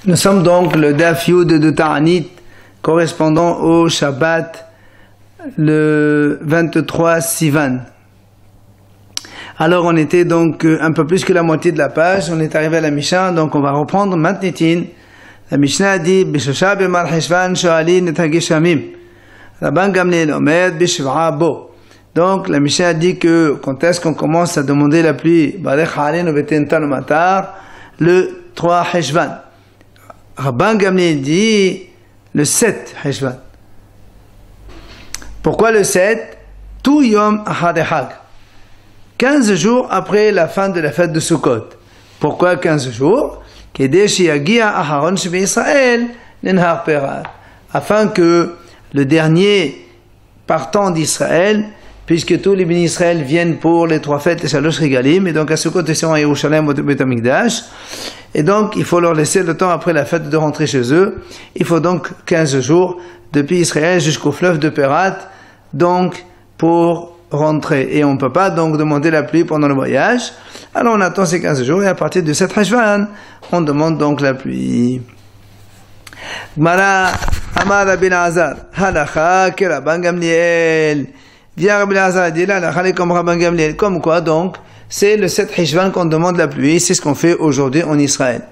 Nous sommes donc le Daf Yud de Ta'anit, correspondant au Shabbat, le 23 Sivan. Alors on était donc un peu plus que la moitié de la page, on est arrivé à la Mishnah, donc on va reprendre Matnitin. La Mishnah a dit, Bishosha b'mar Heshvan sho'alin et hageshamim. Rabban Gamliel omed b'shiv'a bo. Donc la Mishnah a dit que quand est-ce qu'on commence à demander la pluie, Barech ha'alin u'betentan u'matar, le 3 Heshvan. Rabban Gamliel dit le 7 Heshvan. Pourquoi le 7? Tout Yom Ahadehag. 15 jours après la fin de la fête de Sukkot. Pourquoi 15 jours? Afin que le dernier partant d'Israël, puisque tous les bénis d'Israël viennent pour les 3 fêtes, les Shalosh Regalim, et donc à Sukkot ils sont à Yerushalem au Beit HaMikdash, et donc il faut leur laisser le temps après la fête de rentrer chez eux. Il faut donc 15 jours depuis Israël jusqu'au fleuve de Pérat, donc pour rentrer. Et on ne peut pas donc demander la pluie pendant le voyage. Alors on attend ces 15 jours et à partir de 7 Heshvan, on demande donc la pluie. Gmara Amar Rabbi Elazar, Halacha ke Rabban Gamliel. Vient Rabbi Elazar dit là, Halacha comme Rabban Gamliel. Comme quoi donc, c'est le 7 Heshvan qu'on demande la pluie. C'est ce qu'on fait aujourd'hui en Israël.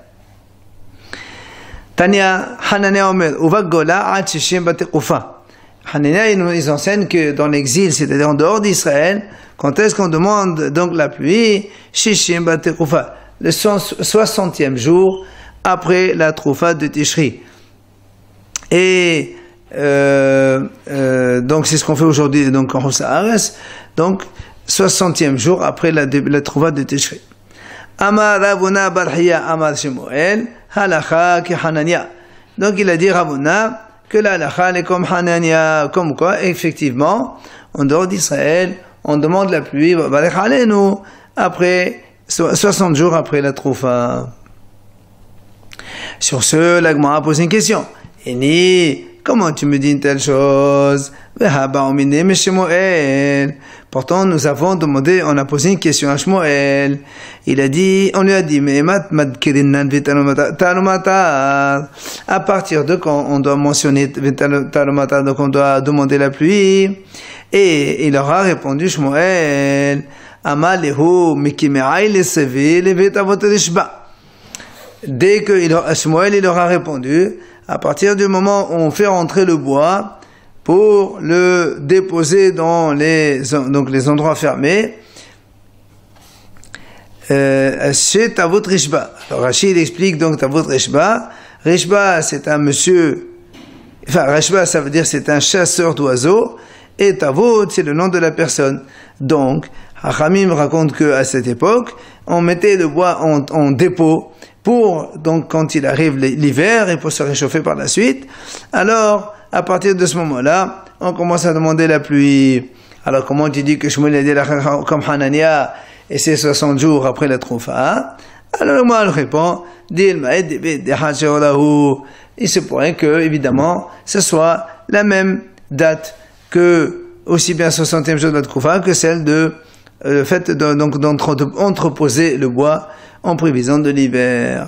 Tania Hanania Omer, Uvak Gola ad Shishim Batekufa. Hanania, ils enseignent que dans l'exil, c'est-à-dire en dehors d'Israël, quand est-ce qu'on demande donc la pluie? Shishim Batekufa, le 60e jour après la Troufa de Tishri. Et donc c'est ce qu'on fait aujourd'hui donc en Hosaares, donc 60e jour après la Troufa de Tishri. Amar Ravuna Barhiya Amar Shemuel Halacha ki Hanania. Donc il a dit Ravuna que la halakha est comme Hanania, comme quoi, effectivement, en dehors d'Israël, on demande la pluie, après 60 jours après la Troufa. Sur ce, la Gemara a posé une question. Eni, comment tu me dis une telle chose? Pourtant, nous avons demandé, on a posé une question à Shmuel. Il a dit, on lui a dit, mais à partir de quand on doit mentionner donc on doit demander la pluie. Et il leur a répondu, Shmuel, dès que Shmuel il leur a répondu, à partir du moment où on fait rentrer le bois pour le déposer dans les endroits fermés, chez Tavot Rishba. Alors Rachid explique donc Tavot Rishba. Rishba c'est un monsieur, enfin Rishba ça veut dire c'est un chasseur d'oiseaux, et Tavot c'est le nom de la personne. Donc Hachamim raconte que à cette époque on mettait le bois en dépôt pour donc quand il arrive l'hiver et pour se réchauffer par la suite. Alors à partir de ce moment-là, on commence à demander la pluie. Alors comment tu dis que Shmuel a dit comme Hanania et c'est 60 jours après la Troufa? Alors moi elle répond, il se pourrait que évidemment ce soit la même date que aussi bien 60e jour de la Troufa que celle de le fait d'entreposer le bois en prévision de l'hiver.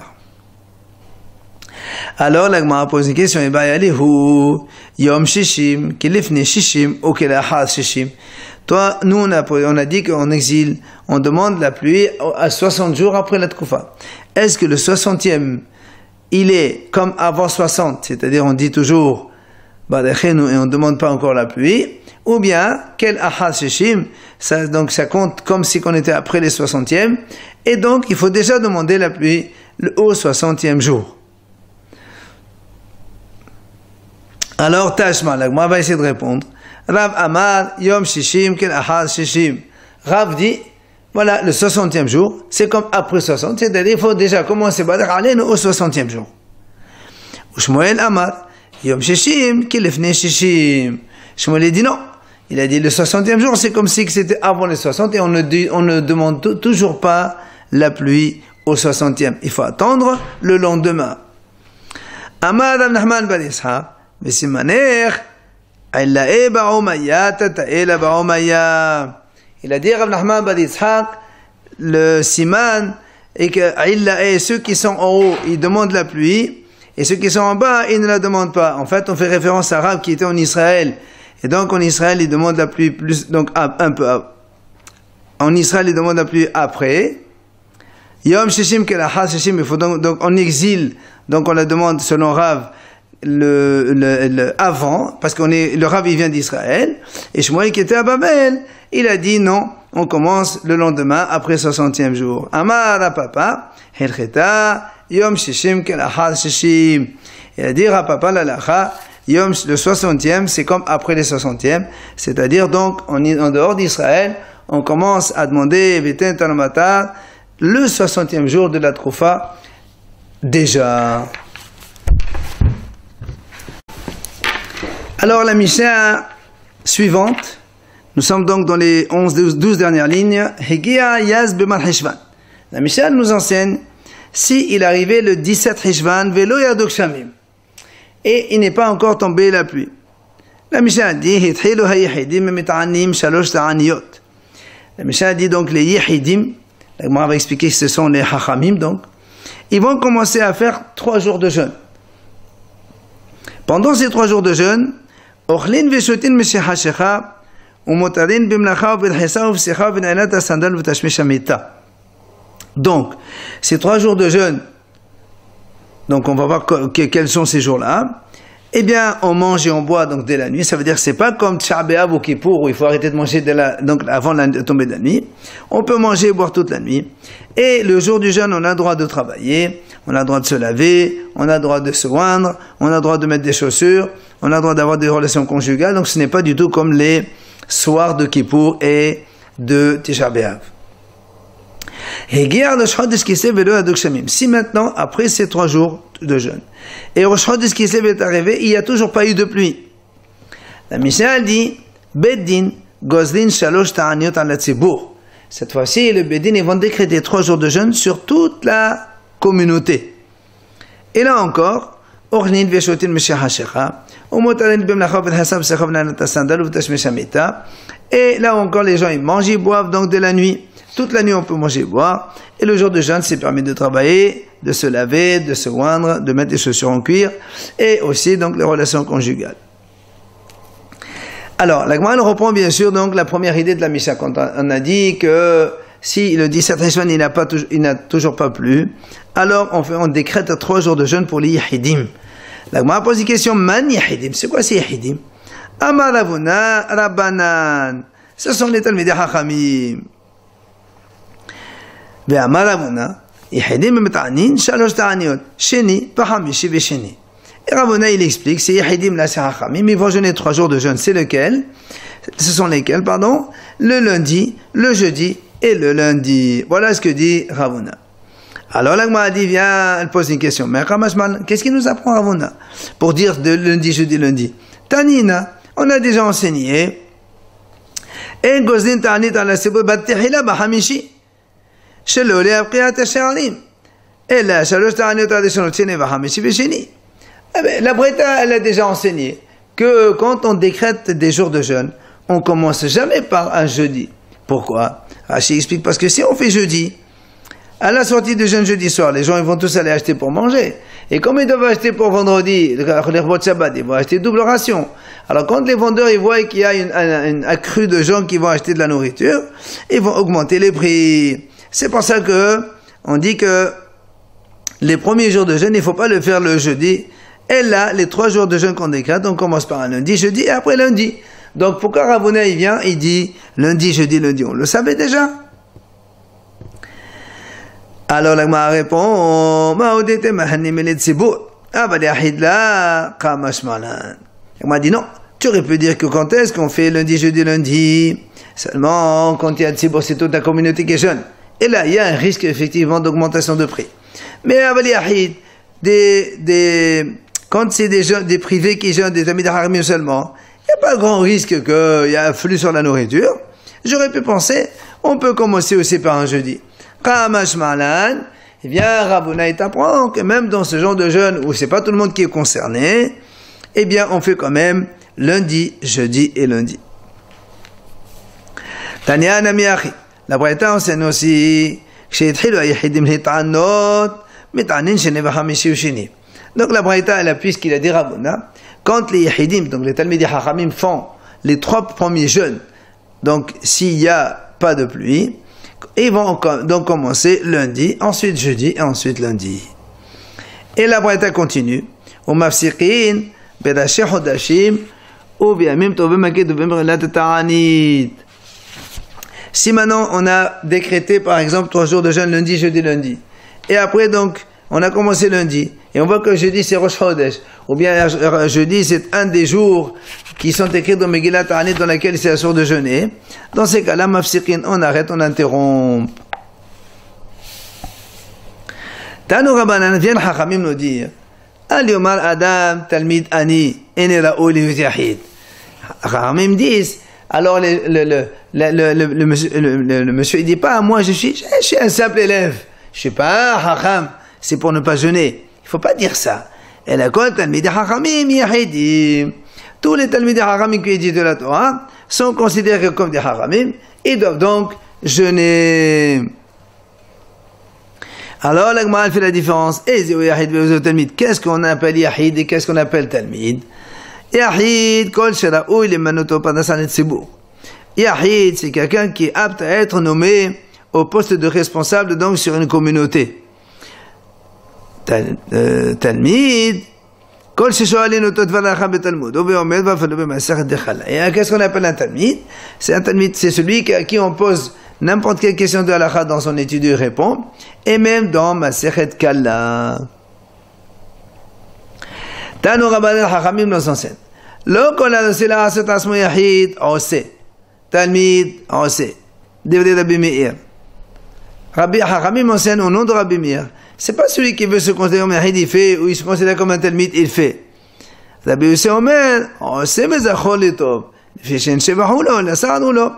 Alors la Gemara pose une question, Yom Shishim, Kilifne Shishim, ou Kelahas Shishim. Toi, nous on a dit qu'en exil, on demande la pluie à 60 jours après la Troufa. Est-ce que le 60e, il est comme avant 60, c'est-à-dire on dit toujours Badechenu et on ne demande pas encore la pluie, ou bien quel Ahas Shishim, donc ça compte comme si on était après les 60e, et donc il faut déjà demander la pluie au 60e jour. Alors, Tashma, la Gemara va essayer de répondre. Rav Amar, Yom Shishim, Kel Ahaz Shishim. Rav dit, voilà, le 60e jour, c'est comme après 60, c'est-à-dire il faut déjà commencer Badr Alen au 60e jour. Shmuel Amar, Yom Shishim, Kel Efne Shishim. Shmuel dit non. Il a dit le 60e jour, c'est comme si c'était avant les 60 et on ne demande toujours pas la pluie au 60e. Il faut attendre le lendemain. Amar Rav Nachman bar Yitzhak. Il a dit Rav Nachman bar Yitzhak, le siman, et que ceux qui sont en haut, ils demandent la pluie, et ceux qui sont en bas, ils ne la demandent pas. En fait, on fait référence à Rav qui était en Israël. Et donc, en Israël, ils demandent la pluie donc un peu. En Israël, ils demandent la pluie après. Yom Shishim Kelachas Shishim, il faut donc en exil, donc on la demande selon Rav, avant, parce le Rav, il vient d'Israël. Et Shmuel qui était à Babel, il a dit non, on commence le lendemain, après 60e jour. Amar Rapapa, Helcheta, Yom Shishim Kelachas Shishim. Il a dit Rapapa l'alacha, Yom, le 60e, c'est comme après les 60e, c'est-à-dire donc, en dehors d'Israël, on commence à demander, Veten Tanamata, le 60e jour de la Troufa, déjà. Alors, la Mishnah suivante, nous sommes donc dans les 12 dernières lignes, Hegia Yaz B'mal Heshvan. La Mishnah nous enseigne, si il arrivait le 17 Heshvan, Velo Yadok Shamim, et il n'est pas encore tombé la pluie. La Mishnah dit, Hithilu hayihidim mit'anim shalosh ta'aniyot. La Mishnah dit donc les yihidim, la Gemara va expliquer que ce sont les hachamim donc, ils vont commencer à faire 3 jours de jeûne. Pendant ces 3 jours de jeûne, ochlin veshotin meshehashecha, umotarin bimlacha ubilhesa uvsecha v'nainat asandal v'tashmish amita. Donc, ces 3 jours de jeûne, donc on va voir quels sont ces jours-là. Eh bien, on mange et on boit donc dès la nuit. Ça veut dire que c'est pas comme Tisha B'Av ou Kippour où il faut arrêter de manger donc avant la tombée de la nuit. On peut manger et boire toute la nuit. Et le jour du jeûne, on a le droit de travailler, on a le droit de se laver, on a le droit de se oindre, on a le droit de mettre des chaussures, on a le droit d'avoir des relations conjugales. Donc ce n'est pas du tout comme les soirs de Kippour et de Tisha B'Av. Si maintenant, après ces 3 jours de jeûne, et Rosh Chodesh Kislev est arrivé, il n'y a toujours pas eu de pluie. La Mishnah dit, Beddin, Gozlin, Shalosh, Ta'aniot, Al-Tzibur. Cette fois-ci, le Beddin, ils vont décréter 3 jours de jeûne sur toute la communauté. Et là encore, Ornin, Veshotin, Meshach HaShecha, Omotarin, Bemlacha, V'Hasab, Sechav, Nanat, Sandal, V'Tashmesh Amita. Et là encore, les gens, ils mangent, ils boivent, donc de la nuit. Toute la nuit, on peut manger et boire. Et le jour de jeûne, c'est permis de travailler, de se laver, de se oindre, de mettre des chaussures en cuir, et aussi donc les relations conjugales. Alors, la Gemara reprend bien sûr donc la première idée de la Mishnah. Quand on a dit que si le 17 Heshvan il n'a toujours pas plu, alors on décrète 3 jours de jeûne pour les Yahidim. La Gemara pose une question, Man Yahidim, c'est quoi ces Yahidim? Amar Ravuna Rabbanan, ce sont les Talmidei Hachamim. ואמר רבונה, יחידים במטענין 3 תעניות, שני בחמישי ושני. Et Ravuna, il explique, c'est Yahidim là, c'est Hachamim, ils vont jeûner 3 jours de jeûne, c'est lequel? Ce sont lesquels, pardon? Le lundi, le jeudi et le lundi. Voilà ce que dit Ravuna. Alors la Gemara dit, viens, elle pose une question, mais Ramashman, qu'est-ce qu'il nous apprend Ravuna? Pour dire de lundi, jeudi, lundi. Tanina, on a déjà enseigné, En gozlin ta'anit ala sibur bat tehila bahamishi. שלא להבקיעת השערים, אלא 3 תעניות הראשונות שני וחמישי ושני. La Breta, elle a déjà enseigné que quand on décrète des jours de jeûne, on commence jamais par un jeudi. Pourquoi? Rashi explique parce que si on fait jeudi, à la sortie de jeûne jeudi soir, les gens ils vont tous aller acheter pour manger. Et comme ils doivent acheter pour vendredi, les robots de Shabbat, ils vont acheter double ration. Alors quand les vendeurs ils voient qu'il y a une accrue de gens qui vont acheter de la nourriture, ils vont augmenter les prix. C'est pour ça que on dit que les premiers jours de jeûne, il ne faut pas le faire le jeudi. Et là, les 3 jours de jeûne qu'on décrète, on commence par un lundi, jeudi et après lundi. Donc pourquoi Ravuna il vient, il dit lundi, jeudi, lundi, on le savait déjà. Alors la Gemara répond, Ma'odete mahanim el tzibur, aber yahid la kamash malan. La Gemara dit non, tu aurais pu dire que quand est-ce qu'on fait lundi, jeudi, lundi, seulement quand il y a tzibur, c'est toute la communauté qui est jeune. Et là, il y a un risque effectivement d'augmentation de prix. Mais Avaliyahid, quand c'est des privés qui jeûnent, des amis d'Haramim seulement, il n'y a pas grand risque qu'il y ait un flux sur la nourriture. J'aurais pu penser, on peut commencer aussi par un jeudi. Kamash malan, eh bien, Ravuna t'apprend que même dans ce genre de jeûne où c'est pas tout le monde qui est concerné, eh bien, on fait quand même lundi, jeudi et lundi. Tanya Namiachi. La Breta enseigne aussi, Donc la Braïta, elle appuie ce qu'il a dit Rabbona. Quand les Yahidim, donc les Talmidi Hachamim, font les 3 premiers jeûnes, donc s'il n'y a pas de pluie, ils vont donc commencer lundi, ensuite jeudi et ensuite lundi. Et la Braïta continue. Ou mafsiqin, bedashi hodashim, ou biamim tovim makid uvim relat ta'anit. Si maintenant on a décrété par exemple 3 jours de jeûne, lundi, jeudi, lundi, et après donc on a commencé lundi, et on voit que jeudi c'est Rosh Chodesh, ou bien jeudi c'est un des jours qui sont écrits dans Megillat Ta'anit dans laquelle c'est assuré de jeûner, dans ces cas-là, mafsiqin, on arrête, on interrompt. Tanu Rabbanan, viennent Chachamim nous dire, Al Yomar Adam, Talmid Ani, Ene Ra'ou li Yahid. Chachamim disent, alors le monsieur il dit pas, moi je suis un simple élève, je suis pas un Chacham, c'est pour ne pas jeûner. Il faut pas dire ça. Et la kol Talmid Chachamim Yahidim. Tous les Talmid Chachamim qui étudient la Torah sont considérés comme des Chachamim, ils doivent donc jeûner. Alors la Gemara fait la différence. Qu'est-ce qu'on appelle Yahid et qu'est-ce qu'on appelle Talmid? Yahid, kol shera'ou lemanoto padasan tzibur. Yahid, c'est quelqu'un qui est apte à être nommé au poste de responsable donc sur une communauté. Talmid, kol sheshoalin oto dvaracha betalmud, obeomed vafalo b'masechet dechala. Et qu'est-ce qu'on appelle un Talmid? C'est un Talmid, c'est celui à qui on pose n'importe quelle question de halakha dans son étude, il répond, et même dans Masechet Kala. Tanu Rabbanan Chachamim nous enseigne. Lo kol hanose la'asot asmo yahid ose. Talmid ose. Divrei Rabbi Meir. Rabbi Chachamim enseigne au nom de Rabbi Meir. C'est pas celui qui veut se considérer comme yahid, il fait, ou il se considère comme un Talmid, il fait. Rabbi Yosef Omer, ose mezachol letov. Fishen shevahu lo, lasarnu lo.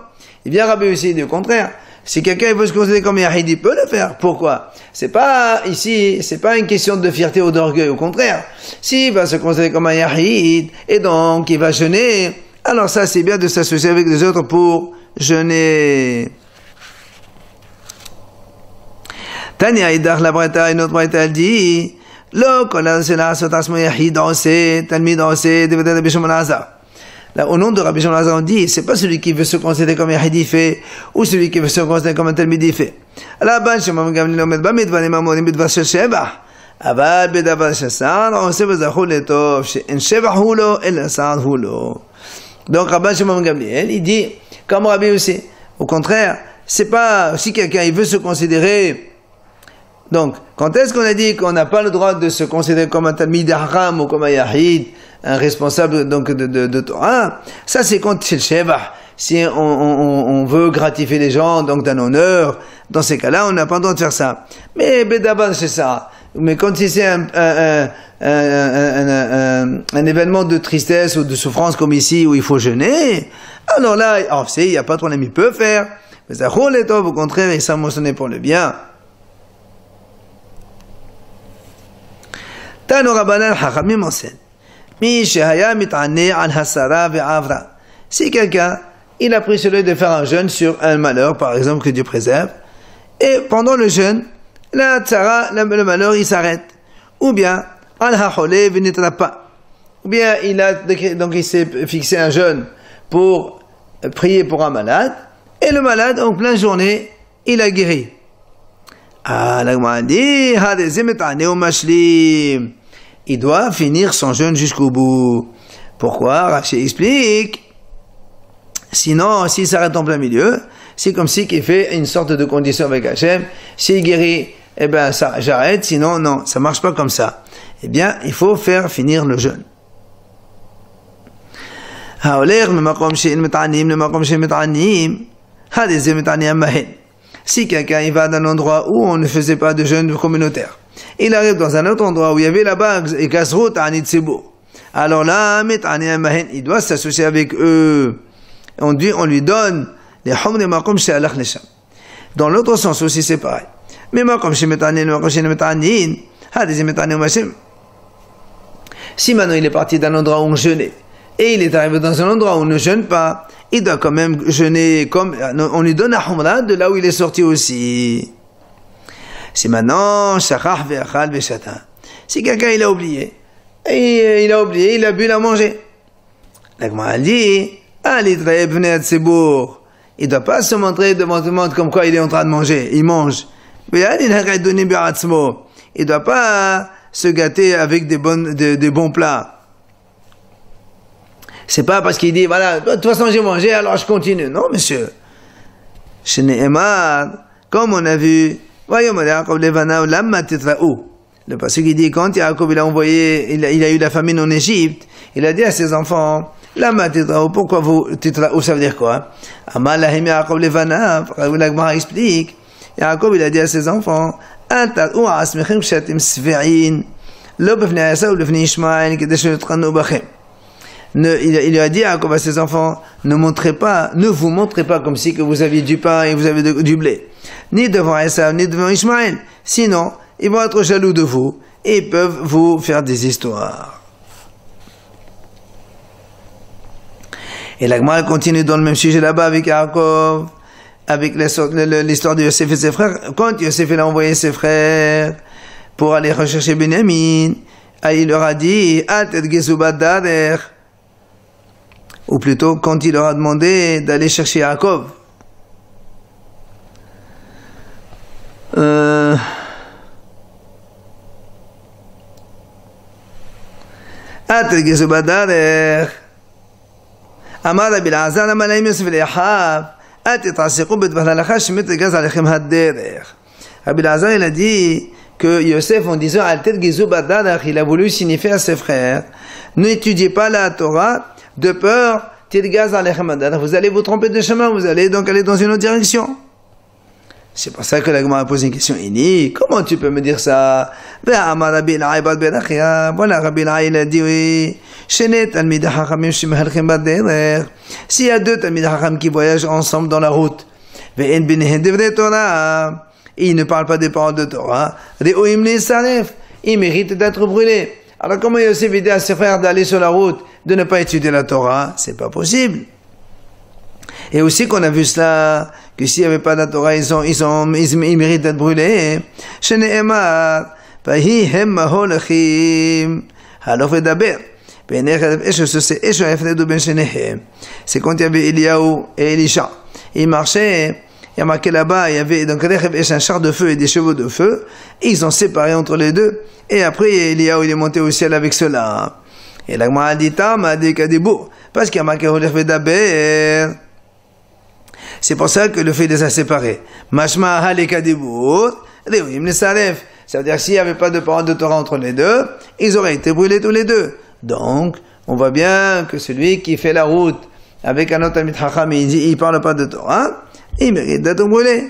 Il vient Rabbi aussi, du contraire. Si quelqu'un veut se considérer comme Yahid, il peut le faire. Pourquoi? C'est pas ici, c'est pas une question de fierté ou d'orgueil, au contraire. S'il va se considérer comme un Yahid, et donc il va jeûner, alors ça c'est bien de s'associer avec les autres pour jeûner. Tania Idach la Braïta, une autre Braïta, elle dit, Lo kol c'est la sotasmo Yahid ose, Talmid ose, Devedat Rabbi Shimon Azar. Là, au nom de Rabbi Shimon Lazar, on dit, c'est pas celui qui veut se considérer comme Yahidi fait, ou celui qui veut se considérer comme un Talmidi fait. Alors, ben, Shimon Gamliel omed ba midvar imamonim midvar shel shebach. Aval bedavar shel sar, on sait v'zachou letov, she'en shebach hu lo, el sar hu lo. Donc, Rabbi Shimon Gamliel, il dit, comme Rabbi aussi. Au contraire, c'est pas, si quelqu'un, il veut se considérer, donc, quand est-ce qu'on a dit qu'on n'a pas le droit de se considérer comme un Talmid Haram ou comme un Yahid, un responsable donc de Torah, ça c'est quand c'est le Shevah. Si on veut gratifier les gens donc d'un honneur, dans ces cas-là, on n'a pas le droit de faire ça. Mais Bedaban c'est ça. Mais quand c'est un événement de tristesse ou de souffrance comme ici où il faut jeûner, alors là, il n'y a pas de problème, il peut faire. Mais ça roule et au contraire, il s'est mentionné pour le bien. Tanu Rabbanan Chachamim enseigne. Si quelqu'un, il a pris celui de faire un jeûne sur un malheur, par exemple, que Dieu préserve, et pendant le jeûne, la tzara, le malheur, il s'arrête. Ou bien, ou bien, il s'est fixé un jeûne pour prier pour un malade, et le malade, en pleine journée, il a guéri. Ah, la Gemara dit, il doit finir son jeûne jusqu'au bout. Pourquoi? Rashi explique. Sinon, s'il s'arrête en plein milieu, c'est comme si qu'il fait une sorte de condition avec Hachem. S'il guérit, eh ben, ça, j'arrête. Sinon, non, ça marche pas comme ça. Eh bien, il faut faire finir le jeûne. Si quelqu'un il va d'un endroit où on ne faisait pas de jeûne communautaire, il arrive dans un autre endroit où il y avait là-bas et kasrut anit tzibur. Alors là, il doit s'associer avec eux. On lui donne les hum de makom she'alach lesham. Dans l'autre sens aussi c'est pareil. Mais makom she'metanin, makom she'metanin, hadezi metanin mashim. Si maintenant il est parti d'un endroit où on jeûnait et il est arrivé dans un endroit où on ne jeûne pas, il doit quand même jeûner comme on lui donne la humra de là où il est sorti aussi. Si maintenant, shachach ve'achal ve'shata. Si quelqu'un il a oublié, et il a oublié, il a bu, il a mangé. La Gemara dit, il ne doit pas se montrer devant tout le monde comme quoi il est en train de manger, il mange. Il ne doit pas se gâter avec des bons plats. C'est pas parce qu'il dit, voilà, de toute façon j'ai mangé, alors je continue. Non, monsieur. Chez Nehemar, comme on a vu, le passage qui dit, quand Yaakov il a envoyé, il a eu la famine en Égypte, il a dit à ses enfants, Lama titra'u, pourquoi vous titra'u, ça veut dire quoi? Amal lahim Yaakov levanav, la Gemara explique, Yaakov il a dit à ses enfants, Antar'u asmechim kshatim sve'in, lo b'fnei Esav ou b'fnei Ishmael, kedesh netranu bachem. Il lui a dit à ses enfants, ne vous montrez pas comme si que vous aviez du pain et vous avez du blé, ni devant Esav, ni devant Ishmael. Sinon, ils vont être jaloux de vous et ils peuvent vous faire des histoires. Et la Gemara continue dans le même sujet là-bas avec Yaakov, avec l'histoire de Yosef et ses frères. Quand Yosef a envoyé ses frères pour aller rechercher Benjamin, il leur a dit, ou plutôt quand il leur a demandé d'aller chercher Yaakov. אמר רבי אלעזר אמר להם יוסף לאחיו אל תתעסקו בטווח להלכה שמתרגז עליכם הדרך. Rabbi Elazar il a dit que Yosef en disant al tedgezu badarach, il a voulu signifier à ses frères, n'étudiez pas la Torah de peur tedgaz alechem hadarach, vous allez vous tromper de chemin, vous allez donc aller dans une autre direction. C'est pour ça que la Gemara a posé une question. Il dit, comment tu peux me dire ça? Voilà, Rabbi Elazar il a dit, oui, s'il y a deux Talmid Chacham qui voyagent ensemble dans la route, et ils ne parlent pas des paroles de Torah, ils méritent d'être brûlés. Alors comment Yosef dit à ses frères d'aller sur la route, de ne pas étudier la Torah? C'est pas possible. Et aussi qu'on a vu cela, que s'il n'y avait pas de Torah, ils méritent d'être brûlés. C'est quand il y avait Eliaou et Elisha. Ils marchaient, il y a marqué là-bas, il y avait donc un char de feu et des chevaux de feu, et ils ont séparé entre les deux, et après Eliaou il est monté au ciel avec cela. Et la Gemara dit parce qu'il y a marqué c'est pour ça que le fait de les séparer. Mashma halekadibur, reouim nesaref. Ça veut dire que s'il n'y avait pas de parole de Torah entre les deux, ils auraient été brûlés tous les deux. Donc, on voit bien que celui qui fait la route avec un autre Talmid Chacham et il parle pas de Torah, il mérite d'être brûlé.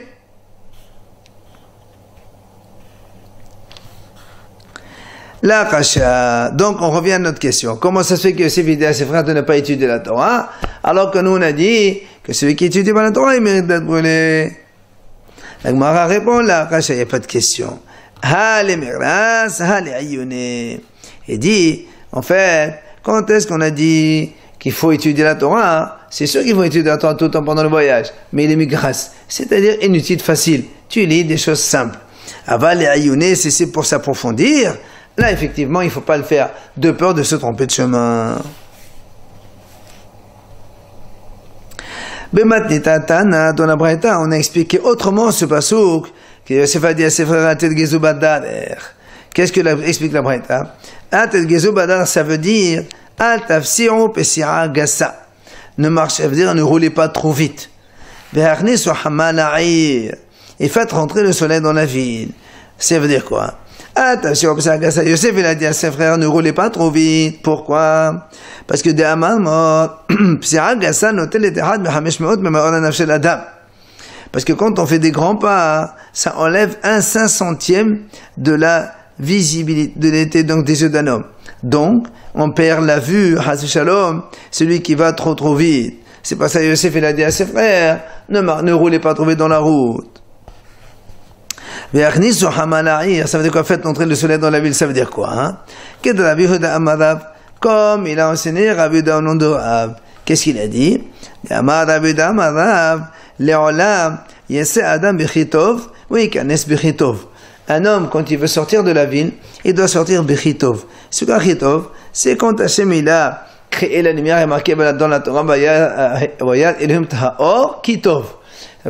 La Kasha. Donc, on revient à notre question. Comment ça se fait que Yosef dit à ses frères de ne pas étudier la Torah, alors que nous on a dit que celui qui étudie pas la Torah, il mérite d'être brûlé? La Gemara répond, la Kasha, il n'y a pas de question. Et dit, en fait, quand est-ce qu'on a dit qu'il faut étudier la Torah? C'est sûr qu'il faut étudier la Torah tout le temps pendant le voyage, mais il est migras, c'est-à-dire inutile, facile. Tu lis des choses simples. Aval et ayuné, c'est pour s'approfondir. Là, effectivement, il ne faut pas le faire de peur de se tromper de chemin. Bematnitatana, dans la Braïta, on a expliqué autrement ce pasouk que Yosef a dit à ses frères Atel Gezu Badader. Qu'est-ce que explique la Braïta? Atel Gezu Badader, ça veut dire Al Tafsiru Pesira Gassa. Ne marchez, ça veut dire ne roulez pas trop vite. Ve'achni Sohama Na'ir. Et faites rentrer le soleil dans la ville. Ça veut dire quoi? Attention, Yosef il a dit à ses frères, ne roulez pas trop vite. Pourquoi? Parce que parce que quand on fait des grands pas, ça enlève 1/500 de la visibilité donc des yeux d'un homme. Donc, on perd la vue, Shalom, celui qui va trop vite. C'est pas ça, Yosef il a dit à ses frères, ne roulez pas trop vite dans la route. Ça veut dire quoi? Faites entrer le soleil dans la ville, ça veut dire quoi? Hein? Comme il a enseigné Rabbi Yehuda au nom de Rav. Qu'est-ce qu'il a dit? un homme, quand il veut sortir de la ville, il doit sortir Bechitov. Ce Bechitov, c'est quand Hachem il a créé la lumière, et marqué dans la Torah, Or Kitov.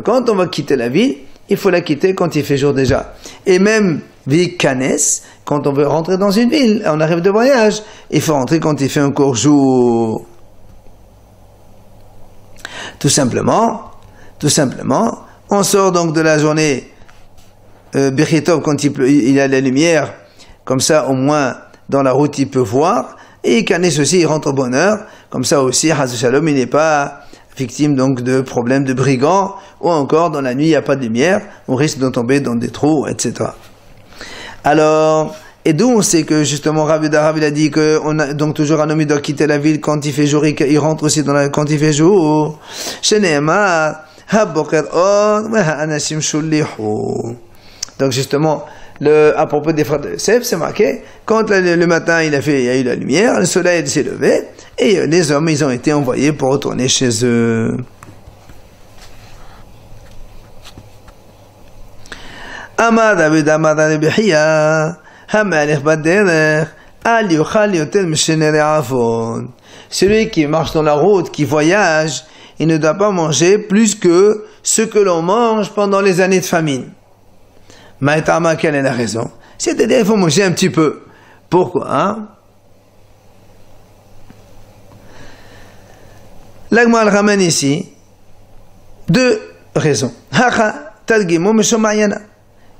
Quand on va quitter la ville, il faut la quitter quand il fait jour déjà. Et même Vikanes, quand on veut rentrer dans une ville, on arrive de voyage, il faut rentrer quand il fait encore jour. Tout simplement, on sort donc de la journée Bechitov quand il y a la lumière, comme ça au moins dans la route il peut voir, et Kanes aussi il rentre au bonheur, comme ça aussi Haz Shalom il n'est pas victime donc de problèmes de brigands, ou encore dans la nuit il n'y a pas de lumière, on risque de tomber dans des trous, etc. Alors, et d'où on sait que justement Rav Yehuda il a dit que on a donc toujours un homme il doit quitter la ville quand il fait jour, il rentre aussi quand il fait jour. Shene'emar haboker od ve'ha'anashim shulihu. Donc justement, à propos des frères de Yosef, c'est marqué, quand le matin il y a eu la lumière, le soleil s'est levé, et les hommes ils ont été envoyés pour retourner chez eux. Amar David Amar Rebihia, Hamelech Baderech, Al Yochal Yotel Mishener Avon. Celui qui marche dans la route, qui voyage, il ne doit pas manger plus que ce que l'on mange pendant les années de famine. Maïtama, quelle est la raison? C'est-à-dire qu'il faut manger un petit peu. Pourquoi hein? L'Agma ramène ici deux raisons.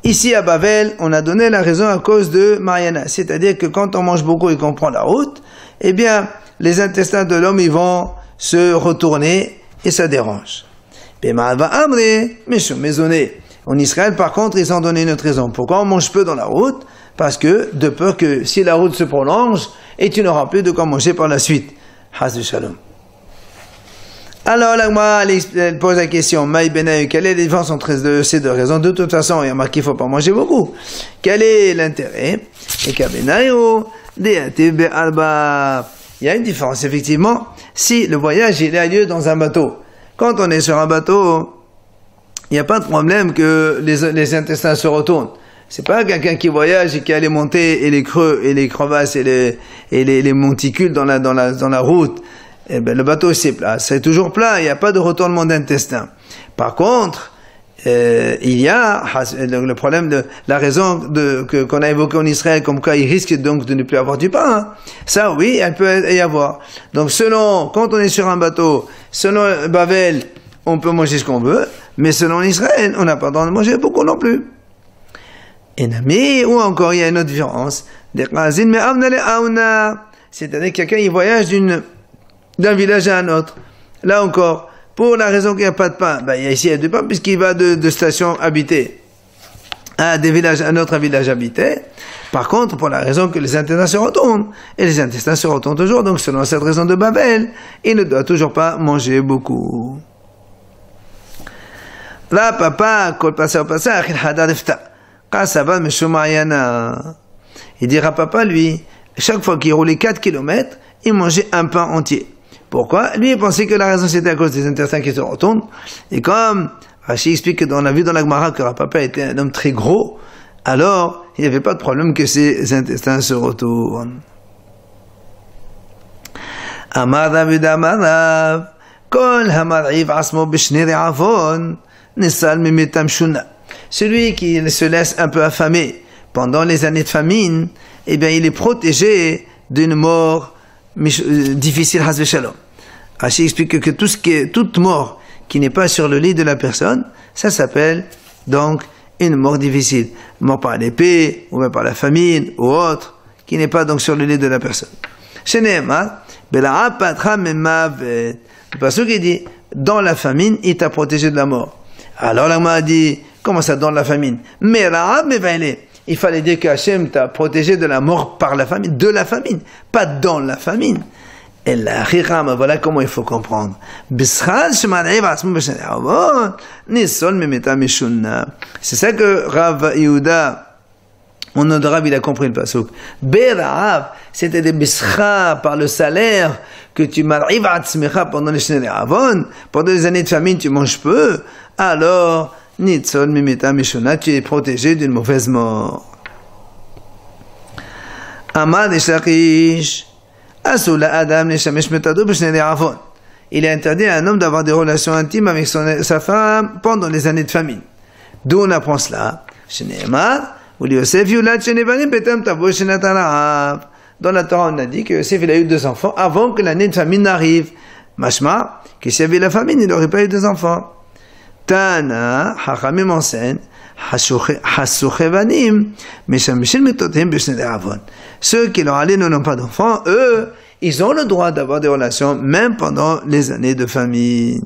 Ici à Bavel, on a donné la raison à cause de Mariana. C'est-à-dire que quand on mange beaucoup et qu'on prend la route, eh bien, les intestins de l'homme, ils vont se retourner et ça dérange. En Israël, par contre, ils ont donné une autre raison. Pourquoi on mange peu dans la route? Parce que, de peur que si la route se prolonge, et tu n'auras plus de quoi manger par la suite. Haz de Shalom. Alors, l'Agma, elle pose la question, Maï Benaï, quelle est la différence entre ces deux raisons? De toute façon, il y a marqué qu'il ne faut pas manger beaucoup. Quel est l'intérêt? Et il y a une différence, effectivement, si le voyage il a lieu dans un bateau. Quand on est sur un bateau, il n'y a pas de problème que les intestins se retournent. C'est pas quelqu'un qui voyage et qui a les montées et les creux et les crevasses et les monticules dans la route. Eh ben, le bateau c'est plat, c'est toujours plat, il n'y a pas de retournement d'intestin. Par contre, il y a le problème de la raison qu'on a évoquée en Israël, comme quoi il risque donc de ne plus avoir du pain. Hein. Ça, oui, elle peut y avoir. Donc, quand on est sur un bateau, selon Bavel, on peut manger ce qu'on veut, mais selon Israël, on n'a pas le droit de manger beaucoup non plus. Ou encore, il y a une autre différence. C'est-à-dire que quelqu'un, il voyage d'un village à un autre. Là encore, pour la raison qu'il n'y a pas de pain, ici il y a du pain puisqu'il va de station habitée à un autre village habité. Par contre, pour la raison que les intestins se retournent, et les intestins se retournent toujours, donc selon cette raison de Babel, il ne doit toujours pas manger beaucoup. Là, papa, il dira papa, lui, chaque fois qu'il roulait 4 km, il mangeait un pain entier. Pourquoi? Lui, il pensait que la raison c'était à cause des intestins qui se retournent. Et comme Rashi explique que on a vu dans la Gemara que Papa était un homme très gros, alors il n'y avait pas de problème que ses intestins se retournent. Amar David Amarav, Kol Hamariv Asmo B'Shnei Re'avon, Nisal Mimetam Shuna. Celui qui se laisse un peu affamer pendant les années de famine, eh bien, il est protégé d'une mort difficile, Haz Shalom. Rashi explique que toute mort qui n'est pas sur le lit de la personne, ça s'appelle donc une mort difficile. Mort par l'épée, ou même par la famine, ou autre, qui n'est pas donc sur le lit de la personne. Shene'emar, Bela'a patra memavet. Le passage qui dit, dans la famine, il t'a protégé de la mort. Alors l'Agma a dit, comment ça, dans la famine? Mera'a mevaile. Il fallait dire qu'Hachem t'a protégé de la mort par la famine, de la famine, pas dans la famine. Et la Hiram, voilà comment il faut comprendre. C'est ça que Rav Yehuda, mon nom de Rav, il a compris le pasuk. Berav, c'était des bisra par le salaire que tu m'arrives à t'smecha pendant les Shnei Avon, pendant les années de famine, tu manges peu, alors Nitzol mimita mishona, tu es protégé d'une mauvaise mort. Amad Ishakish, Asula Adam Neshamesh Metado B'Shnei Avon. Il est interdit à un homme d'avoir des relations intimes avec sa femme pendant les années de famine. D'où on apprend cela. Dans la Torah, on a dit que Yosef il a eu 2 enfants avant que l'année de famine n'arrive. Mashma, que s'il y avait la famine, il n'aurait pas eu 2 enfants. Tana, Hachamim enseigne, ceux qui leur allaient n'ont pas d'enfants, eux, ils ont le droit d'avoir des relations même pendant les années de famine.